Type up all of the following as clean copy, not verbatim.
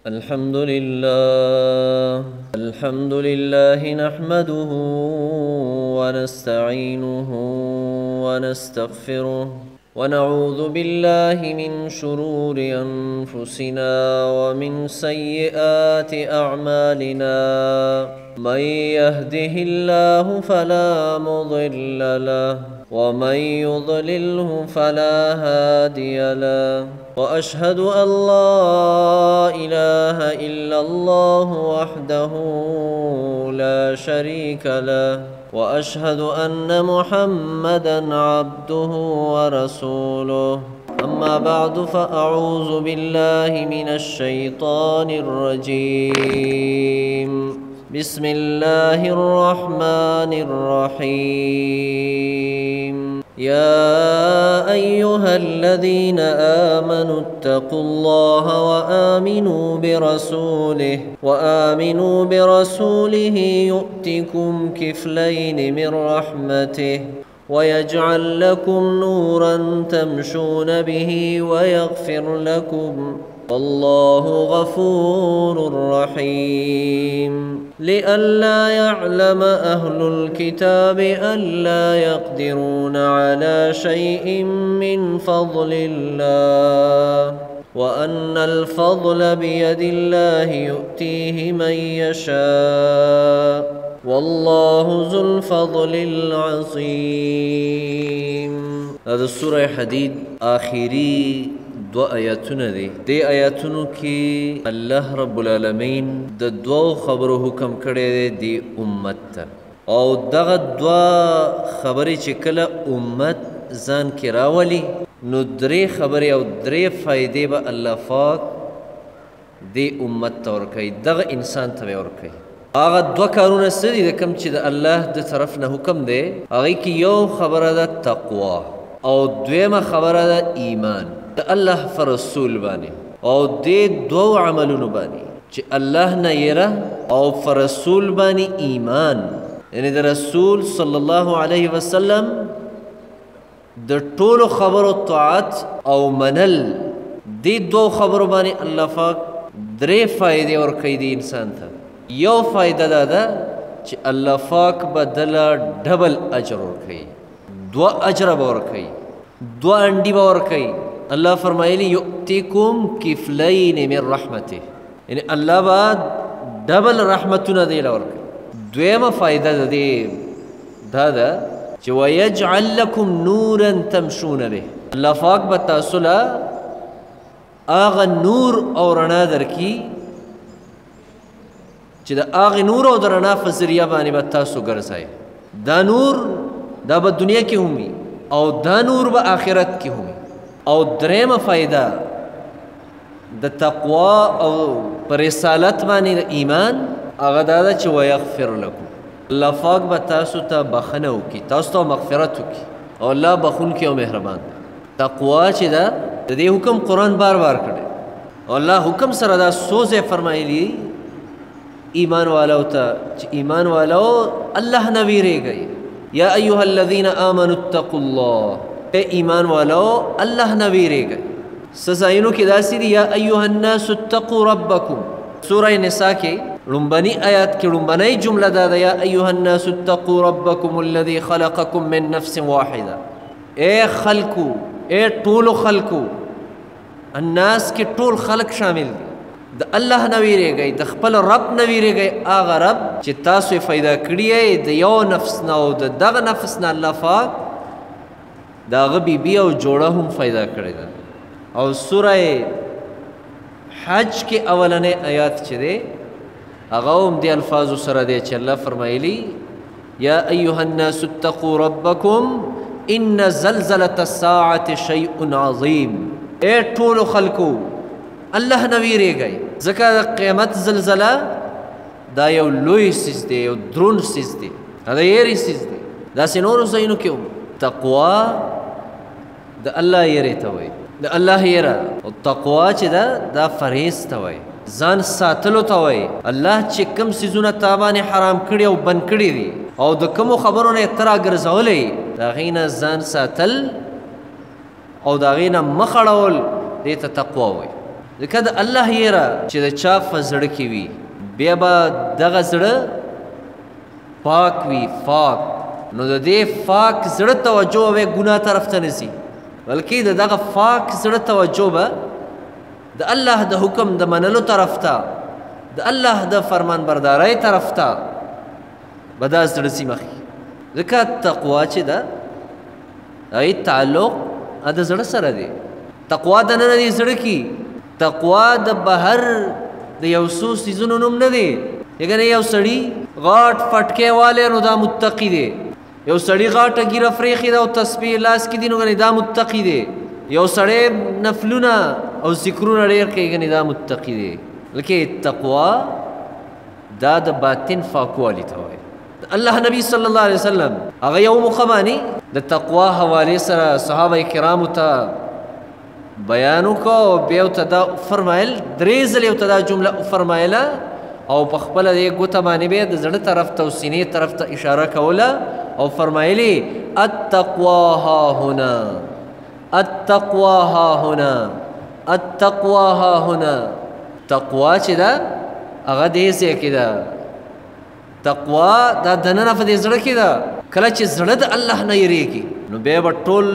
الحمد لله نحمده ونستعينه ونستغفره ونعوذ بالله من شرور أنفسنا ومن سيئات أعمالنا من يهده الله فلا مضل له ومن يضلله فلا هادي له وأشهد أن لا إله إلا الله وحده لا شريك له وأشهد أن محمدًا عبده ورسوله أما بعد فأعوذ بالله من الشيطان الرجيم بسم الله الرحمن الرحيم يا أيها الذين آمنوا اتقوا الله وآمنوا برسوله يؤتكم كفلين من رحمته ويجعل لكم نورا تمشون به ويغفر لكم والله غفور رحيم لئلا يعلم أهل الكتاب ألا يقدرون على شيء من فضل الله وأن الفضل بيد الله يؤتيه من يشاء والله ذو الفضل العظيم. هذا سورة حديد آخري دو آیاتونه دی آیاتونو کی الله رب العالمین د دو خبرو حکم کړی دی امت ته او دغه دو خبرې چې کله امت ځان کې راولي نو درې خبرې او درې فائدې به الله پاک دی امت ته ورکوي دغه انسان ته ورکوي. هغه دو کارونه څه دي کوم چې د الله د طرف نه حکم دی هغې کې یو خبره ده تقوا او دویمه خبره ده ایمان د الله پر رسول باندې او دې دو عملونو باندې چې الله نه یره او پر رسول باندې ایمان یعنی د رسول صلی الله علیه وسلم د ټولو خبرو طاعت او منل دې دو خبرو باندې الله پاک درې فائدې ورکوي دی انسان ته. یو فائده دا ده چې الله پاک به دله ډبل اجر ورکوي دو اجر به ورکوي دو انډي به ورکوي. الله فرمایلی یؤتیکم کفلین من رحمته یعنی الله با ډبل رحمتونه دی ورکوي. دویمه فائده ده دا ده چې ویجعل لکم نورا تمشون به الله پاک به تاسو له هغه نور او رڼا درکي چې د هغې نور او د رڼا په ذریعه باندې به تاسو ګرځئ. دا نور دا به دنیا کې هم وي او دا نور به آخرت کې هم وي. او درېمه فائده د تقوا او پر رسالت باندې د ایمان هغه دا ده چې ویغفر لکم الله پاک به تاسو ته بخښنه وکړي تاسو ته مغفرت وکړي او الله بخښونکی او مهربان دی. تقوا چې ده د دې حکم قرآن بار بار کړی او الله حکم سره دا څو ځای فرمایلي ایمان والو ته چې ایمان والو الله نه ویریږئ یا ایها الذین آمنوا اتقوا الله اے ایمان والو الله نه ویریږئ. سزاینو کې داسې دي یا ایها الناس اتقوا ربکم سوره نساء کې لومبني آیات کې لومبنۍ جمله دا ده یا ایها الناس اتقوا ربکم الذي خلقکم من نفس واحده اے خلقو اے ټولو خلقو الناس کې ټول خلق شامل دي د الله نه ویریږئ د خپل رب نه ویریږئ هغه رب چې تاسو یې پیدا کړي یې د یو نفس نه او د دغه نفس نه الله پاک د هغه بیبي او جوړه هم پیدا کړې ده. او سوره حج کې اولنۍ آیات چې دی هغه هم دې الفاظو سره دی چې الله فرمایلی یا ایها الناس اتقوا ربکم ان زلزلة الساعة شیء عظیم اے ټولو خلکو الله نه ویریږئ ځکه د قیامت زلزله دا یو لوی څیز دی یو دروند څیز دی دا د یېرې څیز دی. داسې نورو ځایونو کې هم تقوا د الله یېرې ته وایي د الله یېره او تقوا چې ده دا فریض ته وایي ځان ساتلو ته وایي. الله چې کوم څیزونه تا باندې حرام کړي او بند کړي دي او د کومو خبرو نه یې ته راګرځولی د هغې نه ځان ساتل او د هغې نه مخ اړول دې ته تقوا وایي. ځکه د الله یره چې د چا په زړه کې وي بیا به دغه زړه پاک وي پاک نو د دې پاک زړه توجه به ګناه طرف ته نه ځي بلکې د دغه پاک زړه توجه به د الله د حکم د منلو طرف ته د الله د فرمان بردارۍ طرف ته به دا زړه ځي مخې ځکه تقوا چې ده هغې تعلق د زړه سره دی تقوا دننه دی زړه کې تقوا د بهر د یو څو څیزونو نوم نه دی یعنې یو سړي غاټ فټکی والی نو دا متقي دی یو سړي غاټه ګیره فریخي ده او تسبیح لاس کې دي نو دا متقي دی یو سړی نفلونه او ذکرونه ډېر کوي ګنې دا متقي دی بلکې تقوا دا د باطن پاکوالي ته وایي الله نبی صلی الله علیه وسلم هغه یو موقع باندې د تقوا حوالې سره صحابه کرامو ته بیان وکړو او بیا ورته دا فرمایل درې ځلې ورته دا جمله وفرمایله او په خپله دې ګوته باندې بیا د زړه طرف ته او سینې طرف ته اشاره کوله او فرمایلې التقوا ها هنا التقوا ها هنا التقوا ها هنا تقوا چې ده هغه دې ځای کې ده تقوا دا دننه په دې زړه کې ده کله چې زړه د الله نه یریږي نو بیا به ټول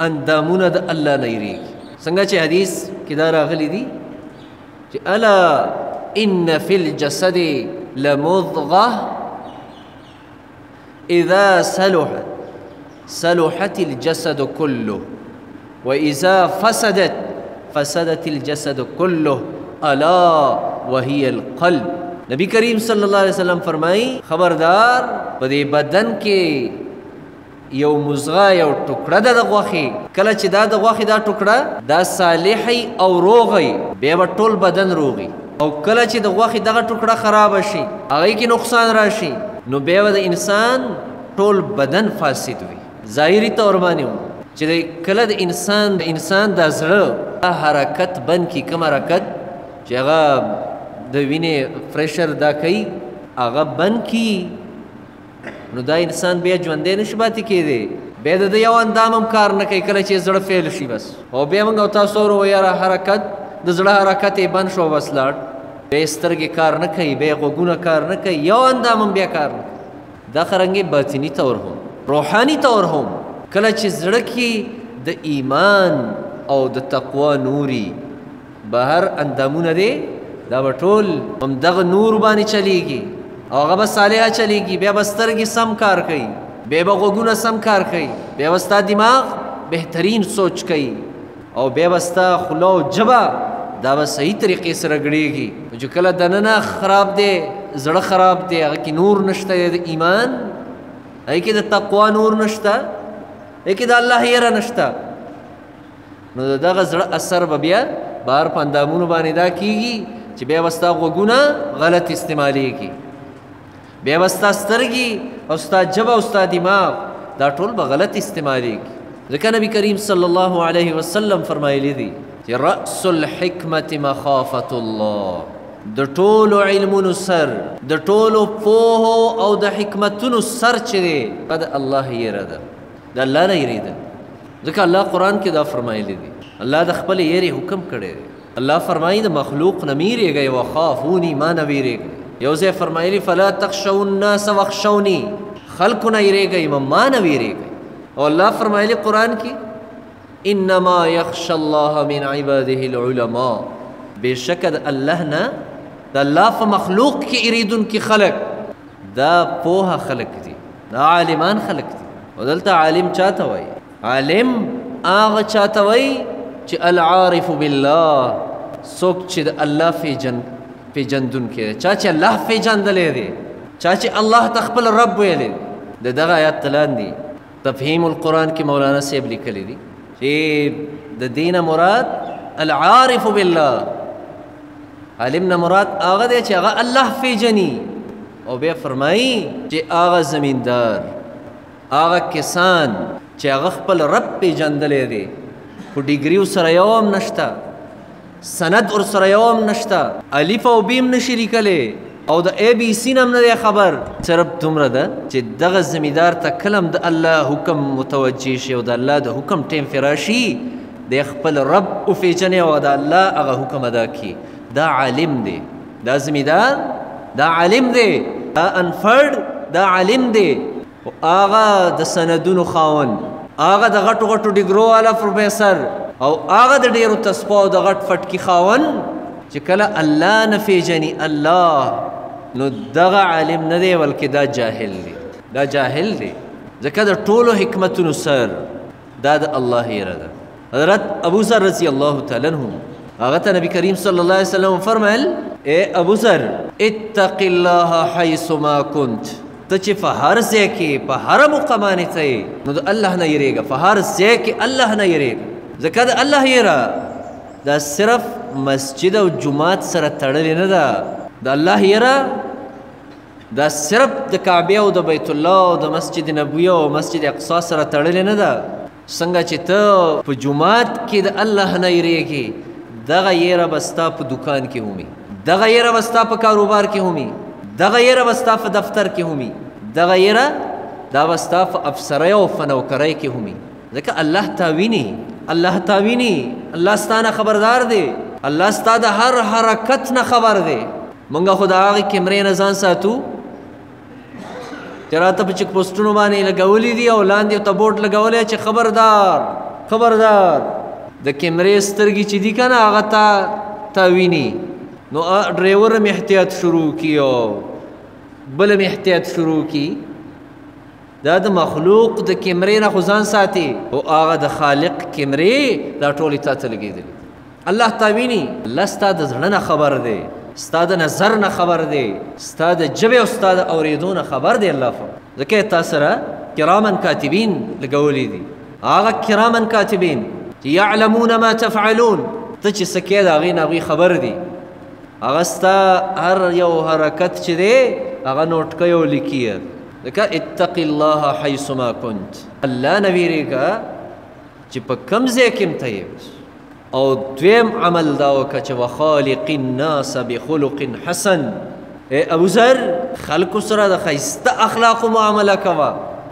اندامونه د الله نه یریږي څنګه چې حدیث کې دا راغلی دي چې الا ان فی الجسد لمضغه اذا صلحت الجسد كله واذا فسدت الجسد كله الا وهي القلب نبی کریم صلی الله علیه وسلم فرمائی خبردار په دې بدن کې یو مزغه یو ټوکړه ده د غوښې کله چې دا د غوښې دا ټوکړه دا صالحی او روغی بیا به ټول بدن روغي او کله چې د غوښې دغه ټوکړه خرابه شي هغې کې نقصان راشي نو بیا به د انسان ټول بدن فاسد وي ظاهري طور باندې چې کله د انسان دا زړه حرکت بند کي کوم حرکت چې هغه د وینې پریشر دا کوي هغه بند کي نو دا انسان بیا ژوندی نشي پاتې کېدی بیا د یو اندام هم کار نه کوي کله چې زړه فیل شي بس او بیا موږ او تاسو ورو یاره حرکت د زړه حرکت یې بند شو بس لاړ بیا سترګې کار نه کوي بیا غوږونه کار نه کوي یو اندام هم بیا کار نه کوي دا څرنګې باطني طور هم روحاني طور هم کله چې زړه کې د ایمان او د تقوا نوري بهر اندامونه دی دا به ټول همدغه نور باندې چلیږي او هغه به صالحه چلیږي بیا به سترګې سم کار کوي بیا به غوږونه سم کار کوي بیا به ستا دماغ بهترین سوچ کوي او بیا به ستا خوله او ژبه دا به صحیح طریقې سره ګړېږي چې کله دننه خراب دی زړه خراب دی هغه کې نور نشته د ایمان هغې کې د تقوا نور نشته هغې کې د الله یره نشته نو د دغه زړه اثر به بیا بهر په اندامونو باندې دا کېږي چې بیا به ستا غوږونه غلط استعمالیږي بیا به ستا سترګې او ستا ژبه او ستا دماغ دا ټول به غلط استعمالیږي ځکه نبي کریم صلی الله علیه وسلم فرمایلی دي چې رأس الحکمت مخافة الله د ټولو علمونو سر د ټولو پوهو او د حکمتونو سر چې دی د الله یره ده د الله نه یریدل ځکه الله قرآن کې دا فرمایلی دي الله د خپل یری حکم کړی دی الله فرمایي د مخلوق نه میریږئ وخافوني ما نه ویریږئ یو ځای فرمایلی فلا تخشوا الناس واخشوني خلقو نه یریږئ ما نه ویریږئ او الله فرمایلی قرآن کې انما یخشى الله من عباده العلماء بېشکه د الله نه د الله په مخلوق کې یریدونکي خلق دا پوهه خلق دي دا عالمان خلق دي او دلته عالم چاته وایي عالم هغه چاته وایي چې العارف بالله څوک چې د الله پیژندونکی دی چا چې الله پیژندلی دی چا چې الله ته خپل رب ویلی دی د دغه آیات ته لاندې تفهیم القرآن کې مولانا صاحب لیکلی دي چې د دې نه مراد العارف بالله عالم نه مراد هغه دی چې هغه الله پیژني او بیا فرمایي چې هغه زمیندار هغه کسان چې هغه خپل رب پیژندلی دی خو ډیګري ورسره یو هم نشته سند ورسره یو هم نشته الف او بیم نشي لیکلی او د اے بی سی نه هم نه دی خبر صرف دومره ده چې دغه زمیندار ته کله هم د الله حکم متوجه شي او د الله د حکم ټیم پرې راشي د خپل رب وپېژنې او د الله هغه حکم ادا کړي. دا عالم دی، دا زمیندار دا عالم دی، دا انفرد دا عالم دی، هغه د سندونو خاوند، هغه د غټو غټو ډیګرو والا پروفیسر، او هغه د ډېرو تسپو او د غټ فټکي خاوند چې کله الله نه پېژني الله، نو دغه عالم نه دی بلکې دا جاهل دی، دا جاهل دی. ځکه د ټولو حکمتونو سر دا د الله یره ده. حضرت ابو ذر رضی الله تعالی عنہ هغه ته نبی کریم صلی الله علیه وسلم فرمایل اے ابو ذر اتق الله حيث ما كنت، ته چې په هر ځای کې په هر مقامانې ته نو د الله نه یریږه، په هر ځای کې الله نه یریږه. ځکه د الله یره دا صرف مسجد او جماعت سره تړلې نه ده، د الله یره دا صرف د کعبه او د بیت الله او د مسجد نبوي او مسجد اقصا سره تړلې نه ده. څنګه چې ته په جماعت کې د الله نه یریږې، دغه یره به ستا په دکان کې همي، دغه یره به ستا په کاروبار کې همي، دغه یره به ستا په دفتر کې همي، دغه یره دا به ستا په افسرۍ او په نوکرۍ کې همي. ځکه الله تا ویني، الله تا ویني، الله ستا نه خبردار دی، الله ستا د هر حرکت نه خبر دی. مونږ خو د هغې کیمرې نه ځان ساتو چې راته په چک پوسټونو باندې لګولي دي او لاندې ورته بورډ لګولی چې خبردار خبردار، د کیمرې سترګې چې دي که نه هغه تا ویني. نو ډریور هم احتیاط شروع کي او بل هم احتیاط شروع کي. دا د مخلوق د کیمرې نه خو ځان ساتي، او هغه د خالق کیمرې دا ټولې تا ته لګېدلي. الله تا ویني، الله ستا د زړه نه خبر دی، ستا د نظر نه خبر دی، ستا د ژبې او ستا د اورېدو نه خبر دی الله. ځکه یې تا سره کرامن کاتبین لګولی دي، هغه کرامن کاتبین چې یعلمون ما تفعلون، ته چې څه کوې د هغې نه هغوی خبر دي. هغه ستا هر یو حرکت چې دی هغه نوټ کوي او لیکي. ځکه اتق الله حیث ما كنت، الله نه ویرېږه چې په کوم ځای کې هم ته یې. او دویم عمل دا وکړه چې وخالق الناس بخلق حسن. ای ابو ذر خلکو سره د ښایسته اخلاقو معامله کوه،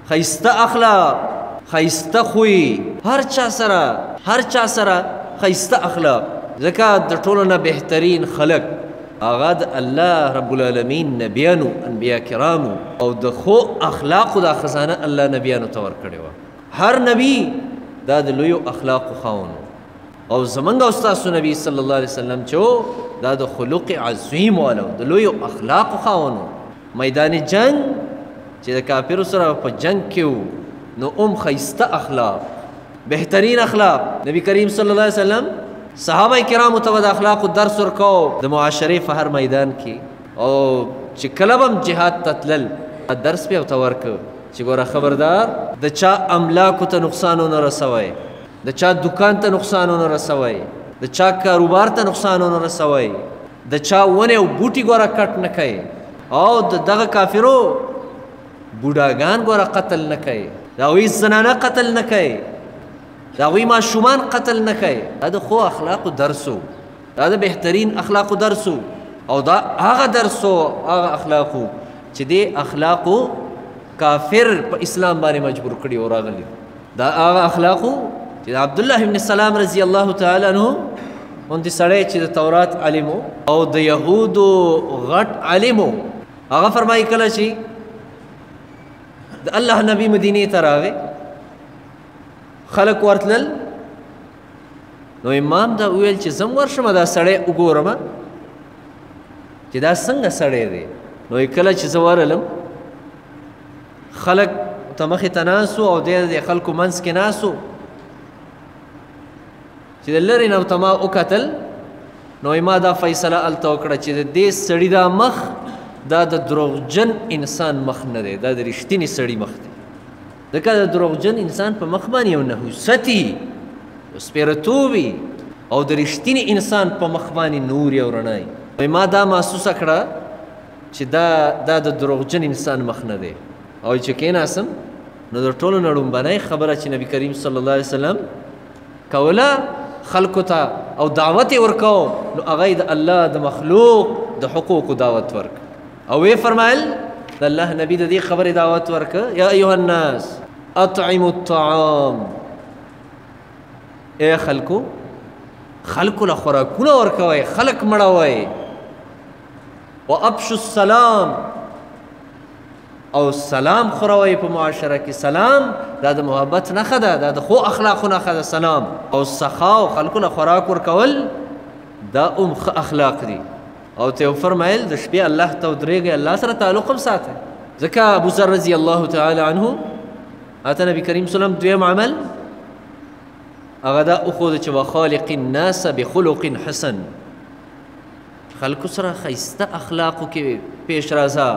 ښایسته اخلاق، ښایسته خوی، هر چا سره ښایسته اخلاق. ځکه د ټولو نه بهترین خلق هغه د الله رب العالمین نبیانو، انبیا کرامو، او د خو اخلاقو دا خزانه الله نبیانو ته ورکړې وه. هر نبی دا د لویو اخلاقو خاوند، او زمونږ او ستاسو نبی صلی الله علیه وسلم چې دا د خلق عظیم والا د لویو اخلاقو خاوند. میدان جنگ چې د کافرو سره په جنگ کې و، نو ښایسته اخلاق، بهترین اخلاق. نبی کریم صلی الله علیه وسلم صحابه کرامو ته د اخلاقو درس ورکو د معاشرې په هر میدان کې، او چې کله به هم جهاد ته تلل درس به یې ورته ورکړ چې ګوره خبردار د چا املاکو ته نقصان ونه رسوئ، د چا دکان ته نقصان ونه رسوئ، د چا کاروبار ته نقصان ونه رسوئ، د چا ونې او بوټي ګوره کټ نه کوئ، او د دغه کافرو بوډاګان ګوره قتل نه کوئ، د هغوی زنانه قتل نه کوئ، د هغوی ماشومان قتل نه کوئ. دا د ښو اخلاقو درس و، دا د بهترین اخلاقو درس و، او دا هغه درس و هغه اخلاقو چې دې اخلاقو کافر په اسلام باندې مجبور کړي او راغلي. دا هغه اخلاقو چې عبدالله ابن سلام رضی الله تعالی عنہ غوندې سړی چې د تورات عالم او د یهودو غټ عالم، هغه فرمایي کله چې د الله نبی مدینې ته راغی، خلک ورتلل، نو امام دا وویل چې زه هم ورشم دا سړی وګورم چې دا څنګه سړی دی. نو کله چې زه ورغلم، خلک ته مخې ته ناست وو او دی د خلکو منځ کې ناست وو، چې د لرې نه ورته ما وکتل، نو ما دا فیصله هلته وکړه چې د دې سړي دا مخ دا د دروغجن انسان مخ نه دی، دا د رښتینې سړي مخ دی. ځکه د دروغجن انسان په مخ باندې یو نحوستي، یو سپېرتوبي، او د رښتینې انسان په مخ باندې نور یو رڼا. ما دا محسوسه کړه چې دا د دروغجن انسان مخ نه دی. او چې کېناستم، نو د ټولو نه لومبنۍ خبره چې نبي کریم صلی الله علیه وسلم کوله خلکو ته او دعوت یې ورکو، نو هغه یې د الله د مخلوق د حقوقو دعوت ورک، او وی فرمایل د الله نبی د دې خبرې دعوت ورکه، یا ایها الناس اطعموا الطعام، اے خلکو خلکو له خوراکونه ورکوئ، خلک مړوئ. وابشوا السلام، او سلام خوروئ په معاشره کې. سلام دا د محبت نښه ده، دا د ښو اخلاقو نښه ده سلام. او سخا او خلکو له خوراک ورکول دا هم ښه اخلاق دي. او ته فرمایل د شپې الله ته ودرېږئ، الله سره تعلق هم ساتئ. ځکه ابو ذر رضی الله تعالی عنه اته نبی کریم صلی الله علیه وسلم دویم عمل هغه دا وښوده چې وخالق الناس بخلق حسن، خلکو سره ښایسته اخلاقو کې پیش راځه،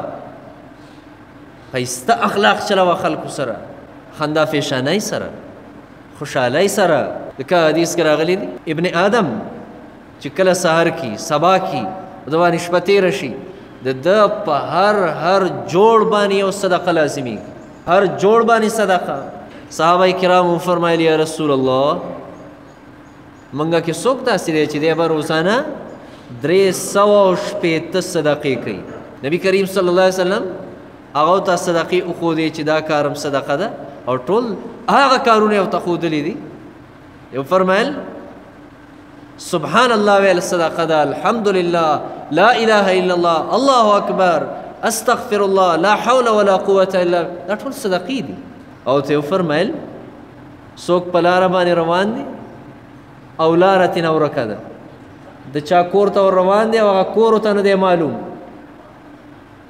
ښایسته اخلاق چلوه خلکو سره، خندا فیشانۍ سره، خوشحالۍ سره. ځکه حدیث کې راغلی دی ابن آدم چې کله سحر کی سبا کی د باندې شپه تېره شي، د ده په هر جوړ باندې یو صدقه لازمیږي، هر جوړ باندې صدقه. صحابه کرامو فرمایل یا رسول الله منګه کې څوک داسې دی چې دی به روزانه 360 صدقې کوي. نبی کریم صلی الله علیه وسلم هغه ته صدقې وښودې چې دا کارم صدقه ده، او ټول هغه کارونه یې ورته ښودلي دي. یو فرمایل سبحان الله ویل صدقه ده، الحمدلله، لا اله الا الله، الله اکبر، استغفر الله، لا حول ولا قوة الا، دا ټول صدقې دي. او ته فرمایل څوک په لاره باندې روان دي او لاره ترې نه ورکه ده، د چا کور ته ور روان دی او هغه کور ورته نه دی معلوم،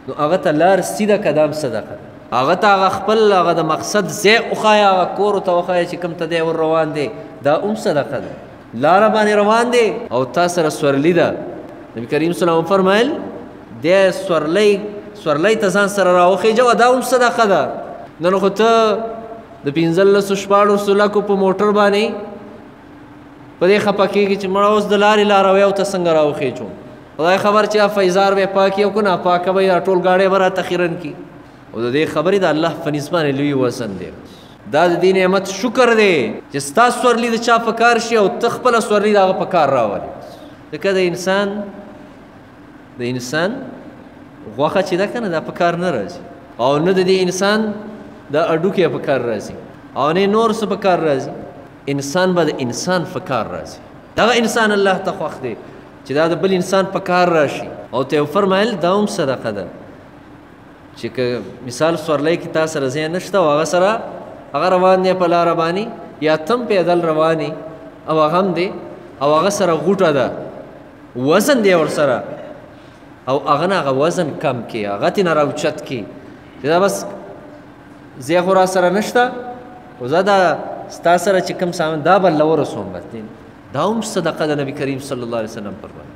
نو هغه ته لار سیده که دا هم صدقه ده. هغه ته هغه خپل هغه د مقصد ځای وښایه، هغه کور ورته وښایه چې کوم ته دی ور روان دی، دا هم صدقه ده. لاره باندې روان دی او تا سره سورلي ده، نبي کریم صلی الله علیه وسلم فرمایل دی سورلی ته ځان سره راوخیجوه، دا هم صدقه ده. نن خو ته د 15-16 لکو په موټر باندې په دې خفه کېږي چې مړه اوس د لارې لاروی او ته څنګه راوخیجو، خدای خبر چې فیضار به پاکي او که ناپاکه به ټول ګاډی به راته خیرن کي. او د دې خبرې د الله په نسبت باندې لوی وزن دی. دا د دې نعمت شکر دی چې ستا سورلي د چا په کار شي او ته خپله سورلي د هغه په کار راولې. ځکه د انسان غوښه چې ده که نه دا په کار نه راځي، او نه د دې انسان دا اډوکې په کار راځي، او نه نور څه په کار راځي. انسان به د انسان په کار راځي. دغه انسان الله ته خوښ دی چې دا د بل انسان په کار راشي. او ته فرمایل دا هم صدقه ده چې که مثال سورلی کې تا سره ځای نشته او هغه سره هغه روان دی په لاره باندې، یا تم پیدل رواني او هغه هم دی او هغه سره غوټه ده، وزن دی ورسره، او هغه نه هغه وزن کم کړي، هغه ترې نه راوچت کړي چې دا بس ځای خو را سره نشته، خو زه دا ستا سره چې کوم سامان دا به له ورسوم، بس دا هم صدقه د نبی کریم صلی الله علیه وسلم فرمایل.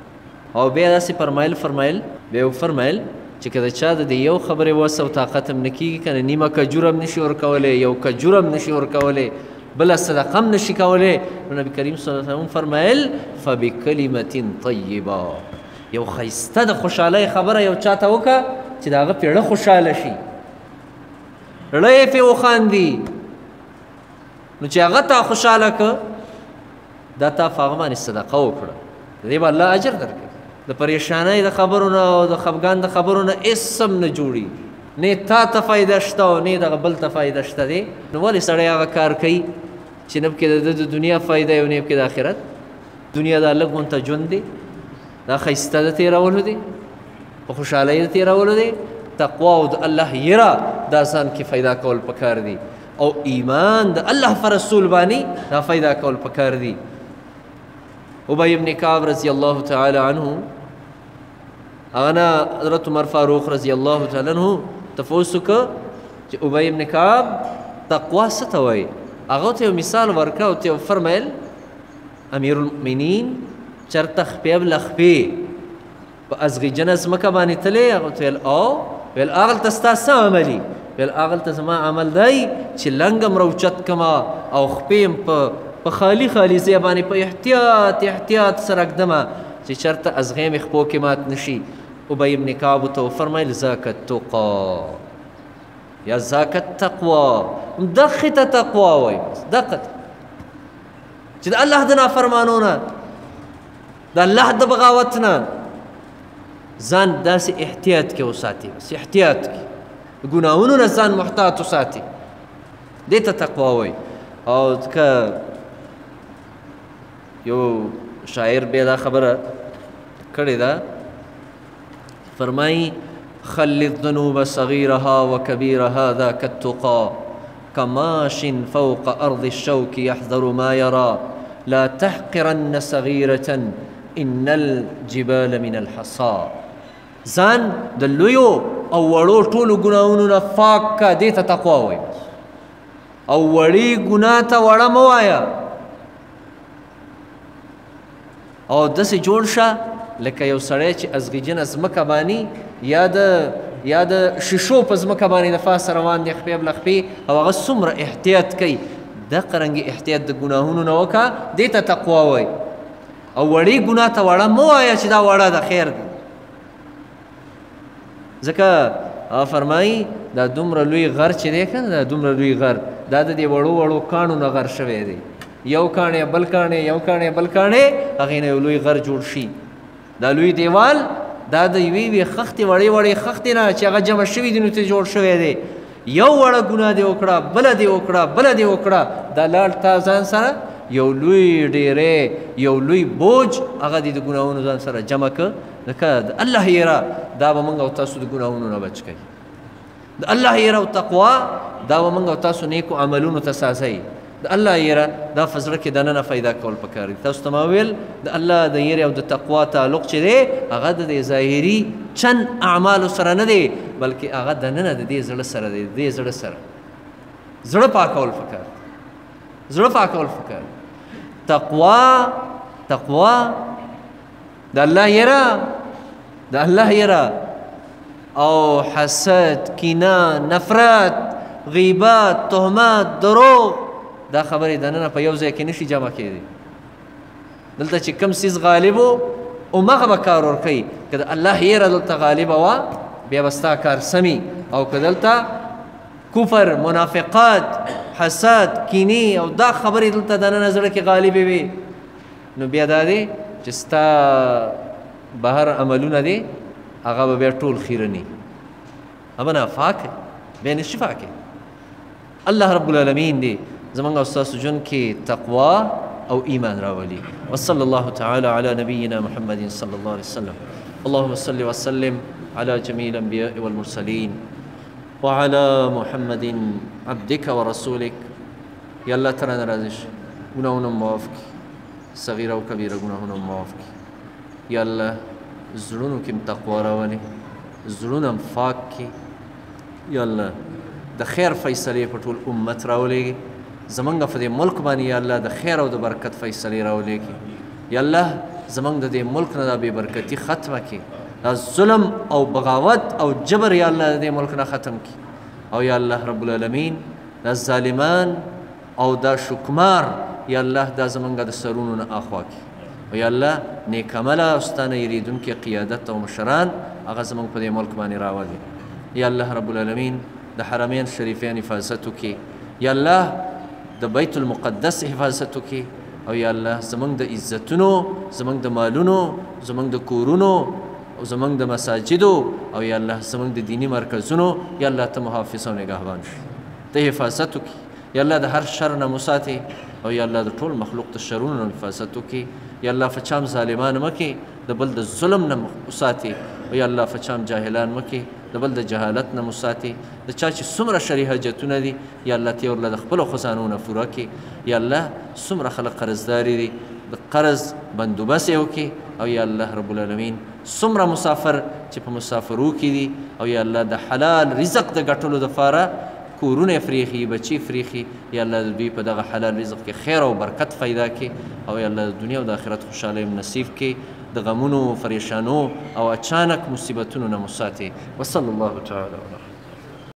او بیا داسې بیا فرمایل چې که د چا د یو خبرې وس او طاقت هم نه کېږي که نه، نیمه کجوره هم نشي ورکولی، یو کجوره هم نشي ورکولی، بله صدقه هم نشي کولی، نو نبی کریم صلی الله علیه وسلم فرمایل فبکلمة طیبه، یو ښایسته د خوشحالۍ خبره یو چا ته وکړه چې د هغه پې زړه خوشحاله شي، زړه یې پې وخاندي، نو چې هغه تا خوشحاله که دا تا په هغه باندې صدقه وکړه، د دې به الله اجر درکوي. د پریشانۍ د خبرو نه او د خفګان د خبرو نه هېڅ هم نه جوړي، نه تا ته فایده شته او نه دغه بل ته فایده شته دی. نو ولې سړی هغه کار کوي چې نه پکې د دنیا فایده او نه پکې د آخرت؟ دنیا دا لږ غونته ژوند دی، دا ښایسته د تېرولو دی، په خوشحالۍ د تېرولو دی. تقوا او د الله یره دا ځان کې فایده کول پکار دی، او ایمان د الله په رسول باندې دا فایده کول پکار دی. ابی ابن کعب رضی الله تعالی عنه هغه حضرت عمر فاروق رضی الله تعالی عنه تفوس وکړه چې ابی ابن کعب تقوا څه ته وایي. هغه ته یو مثال ورکړه او ته فرمایل امیر المؤمنین چرته خپې بله خپې په ازغیجنه ځمکه باندې تللی، هغه ته ویل او ویل هغلته ستا څه عملي؟ ویل هغلته زما عمل دی چې لنګ هم راوچت کړمه او خپې هم په خالي ځای باندې په احتیاط سره ږدمه چې چېرته ازغۍ مې خپو کې مات نشي. ابی ابن کعب ته وفرمیل ذاک التقا یا ذاک التقوا، دغې ته تقوا وایي، بس دغه ته چې د الله د نافرمانو نه د الله د بغاوت نه ځان داسې احتیاط کې وساتي، بس احتیاط کې ګناهونو نه ځان محتاط وساتي، دې ته تقوا وایي. او که یو شاعر بیا دا خبره کړې ده، فرمایي خل الذنوب صغيرها وكبيرها ذاك التقى كماش فوق أرض الشوك يحذر ما يرى لا تحقرن صغيرة إن الجبال من الحصى. ځان د لویو او وړو ټولو ګناهونو نه پاک کا، دې ته تقوا وایي. او وړي ګناه ته وړه مه وایه، او داسې جوړ شه لکه یو سړی چې ازغیجنه ځمکه باندې یا د شیشو په ځمکه باندې د پاسه روان دی، خپې بله خپې، او هغه څومره احتیاط کوي، دغه رنګې احتیاط د ګناهونو نه وکړه، دې ته تقوا وایي. او وړې ګناه ته وړه مه وایه چې دا وړه ده، خیر دی. ځکه فرمایي دا دومره لوی غر چې دی که نه، دا دومره لوی غر دا د دې وړو وړو کاڼو نه غر شوی دی، یو کاڼی بل کاڼی، یو کاڼی بل کاڼی، هغې نه یو لوی غر جوړ شي. دا لوی دیوال دا د یوې یوې خښتې وړې وړې خښتې نه چې هغه جمع شوي دي نو ته جوړ شوی دی. یو وړه ګناه دې وکړه، بله دې وکړه، بله دې وکړه، دا لاړ تا ځان سره یو لوی ډیری، یو لوی بوج هغه دې د ګناهونو ځان سره جمع کړه. ځکه د الله یره دا به موږ او تاسو د ګناهونو نه بچ کوي. د الله یره او تقوا دا به موږ او تاسو نیکو عملونو ته سازوي. د الله یره دا په زړه کې دننه پیدا کول پکار دي. تاسو ته ما ویل د الله د یرې او د تقوا تعلق چې دی هغه د ظاهري چند اعمالو سره نه دی، بلکې هغه دننه د دې زړه سره دی. د دې زړه سره زړه پاکول پکار دی، زړه پاکول پکار دی. تقوا د الله یره، د الله یره، او حسد، کینه، نفرت، غیبت، تهمت، دروغ، دا خبرې دننه په یو ځای کې نشي جمع کېدی. دلته چې کم څیز غالب و همغه به کار ورکوي. که د الله یره دلته غالبه وه بیا به ستا کار سمي، او که دلته کفر، منافقات، حسد، کینې او دا خبرې دلته دننه زړه کې غالبې وي، نو بیا دا دی چې ستا بهر عملونه دی هغه به بیا ټول خیرني، هغه نه پاکه، بیا نشي پاکه. الله رب العالمین دی زمونږ او ستاسو ژوند کې تقوا او ایمان راولي. وصلى الله تعالى على نبينا محمد صلى الله عليه وسلم. اللهم صل وسلم على جميع الأنبياء والمرسلين وعلى محمد عبدك ورسولك. يا الله ترى نرازش گناهونه معاف کی، صغیره او کبیره گناهونه معاف کی. یا الله زړونو کې تقوا راولي، زړونه پاک کی. یا الله د خیر فیصلې په ټول امت راولېږي. زمونږ په دې ملک باندې یا الله د خیر او د برکت فیصلې راولېږي. یا الله زمونږ د دې ملک نه دا بې برکتي ختمه کړي، دا ظلم او بغاوت او جبر یا الله د دې ملک نه ختم کړي. او یا الله رب العالمین دا ظالمان او دا شکمار یا الله دا زمونږ د سرونو نه اخوا کړي. او یا الله نیک عمله او ستانه یریدونکي قیادت او مشران هغه زمونږ په دې ملک باندې راولي. یا الله رب العالمین د حرمین شریفین حفاظت وکړي. یا الله د بیت المقدس حفاظت وکړي. او یا الله زمونږ د عزتونو، زمونږ د مالونو، زمونږ د کورونو او زمونږ د مساجدو او یا الله زمونږ د دینی مرکزونو یا الله ته محافظ او نگهبان شي، ته حفاظت وکړي. یا الله د هر شر نه مساتې، او یا الله د ټول مخلوق د شرونو نه حفاظت وکړي. یا الله فچام ظالمان مکې، د بل د ظلم نه مساتې. او یا الله فچام جاهلان مکې، د بل د جهالت نه مساتې. د چا چې څومره شرعي حاجتونه دي یا الله ته ورله د خپلو خزانو نه پوره کړي. یا الله څومره خلک قرضداري دي د قرض بندوبست یې وکړي. او یا الله رب العالمین څومره مسافر چې په مسافرو کې دي او یا الله د حلال رزق د ګټلو دپاره کورونه فریخي، بچي فریخي. یا الله د دوی په دغه حلال رزق کې خیر او برکت پیدا کړي. او یا الله د دنیا او د آخرت خوشحالۍ نصیب کړي، د غمونو، پریشانو او اچانک مصیبتونو نه مساتې. وصلی الله تعالی علیه